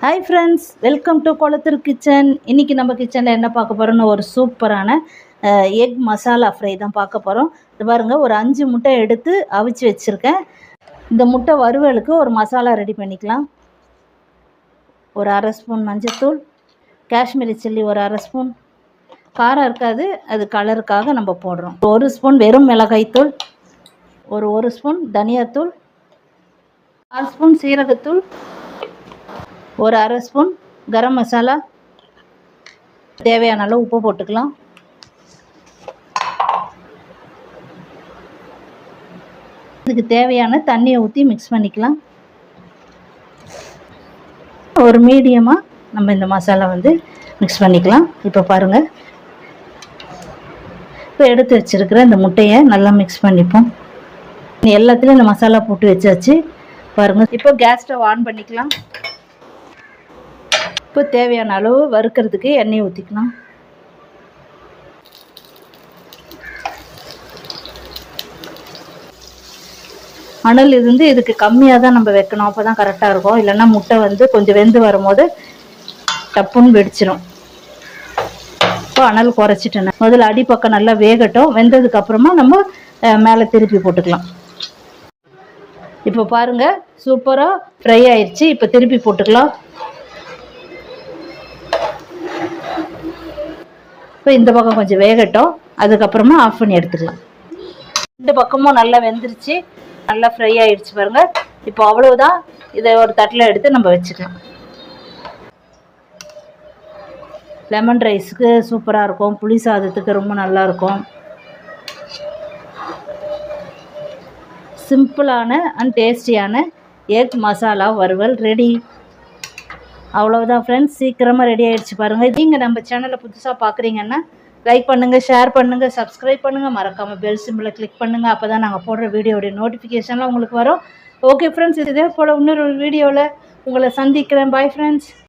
Hi friends, welcome to Kolathur kitchen. இன்றைக்கி நம்ம கிச்சனில் என்ன பார்க்க போகிறோம்னு ஒரு சூப்பரான எக் மசாலா ஃப்ரை தான் பார்க்க போகிறோம். இது பாருங்கள், ஒரு 5 முட்டை எடுத்து அவிச்சு வச்சுருக்கேன். இந்த முட்டை வறுவலுக்கு ஒரு மசாலா ரெடி பண்ணிக்கலாம். ஒரு அரை ஸ்பூன் மஞ்சள்தூள், காஷ்மீரி சில்லி ஒரு அரை ஸ்பூன், காரம் இருக்காது, அது கலருக்காக நம்ம போடுறோம். 1 ஸ்பூன் வெறும் மிளகாய்த்தூள், ஒரு ஸ்பூன் தனியாத்தூள், 1/4 ஸ்பூன் சீரகத்தூள், ஒரு அரை ஸ்பூன் கரம் மசாலா, தேவையான அளவு உப்பு போட்டுக்கலாம். இதுக்கு தேவையான தண்ணியை ஊற்றி மிக்ஸ் பண்ணிக்கலாம். ஒரு மீடியமாக நம்ம இந்த மசாலா மிக்ஸ் பண்ணிக்கலாம். இப்போ பாருங்கள், இப்போ எடுத்து வச்சுருக்கிற இந்த முட்டையை நல்லா மிக்ஸ் பண்ணிப்போம். எல்லாத்துலேயும் இந்த மசாலா போட்டு வச்சாச்சு. பாருங்கள், இப்போ கேஸ் ஸ்டவ் ஆன் பண்ணிக்கலாம். இப்போ தேவையான அளவு வறுக்கிறதுக்கு எண்ணெய் ஊற்றிக்கலாம். அனல் இதுக்கு கம்மியாக தான் நம்ம வைக்கணும், அப்போ தான் கரெக்டாக இருக்கும். இல்லைன்னா முட்டை கொஞ்சம் வெந்து வரும்போது டப்புன்னு வெடிச்சிடும். இப்போ அனல் குறைச்சிட்டேன். முதல்ல அடிப்பக்கம் நல்லா வேகட்டும். வெந்ததுக்கப்புறமா நம்ம மேலே திருப்பி போட்டுக்கலாம். இப்போ பாருங்கள், சூப்பராக ஃப்ரை ஆயிடுச்சு. இப்போ திருப்பி போட்டுக்கலாம். இப்போ இந்த பக்கம் கொஞ்சம் வேகட்டும், அதுக்கப்புறமா ஆஃப் பண்ணி எடுத்துக்கலாம். இந்த பக்கமும் நல்லா வெந்துருச்சு, நல்லா ஃப்ரை ஆகிடுச்சு பாருங்கள். இப்போ அவ்வளவுதான். இதை ஒரு தட்டில் எடுத்து நம்ம வச்சுக்கலாம். லெமன் ரைஸுக்கு சூப்பராக இருக்கும், புளி சாதத்துக்கு ரொம்ப நல்லாயிருக்கும். சிம்பிளான அண்ட் டேஸ்டியான எக் மசாலா வறுவல் ரெடி. அவ்வளோதான் ஃப்ரெண்ட்ஸ், சீக்கிரமாக ரெடி ஆகிடுச்சு பாருங்கள். நீங்கள் நம்ம சேனலை புதுசாக பார்க்குறீங்கன்னா லைக் பண்ணுங்கள், ஷேர் பண்ணுங்கள், சப்ஸ்கிரைப் பண்ணுங்கள், மறக்காமல் பெல் சிம்பிளை கிளிக் பண்ணுங்கள். அப்போ தான் நாங்கள் போடுற வீடியோடைய நோட்டிஃபிகேஷன்லாம் உங்களுக்கு வரும். ஓகே ஃப்ரெண்ட்ஸ், இதே போல் இன்னொரு வீடியோவில் உங்களை சந்திக்கிறேன். Bye friends.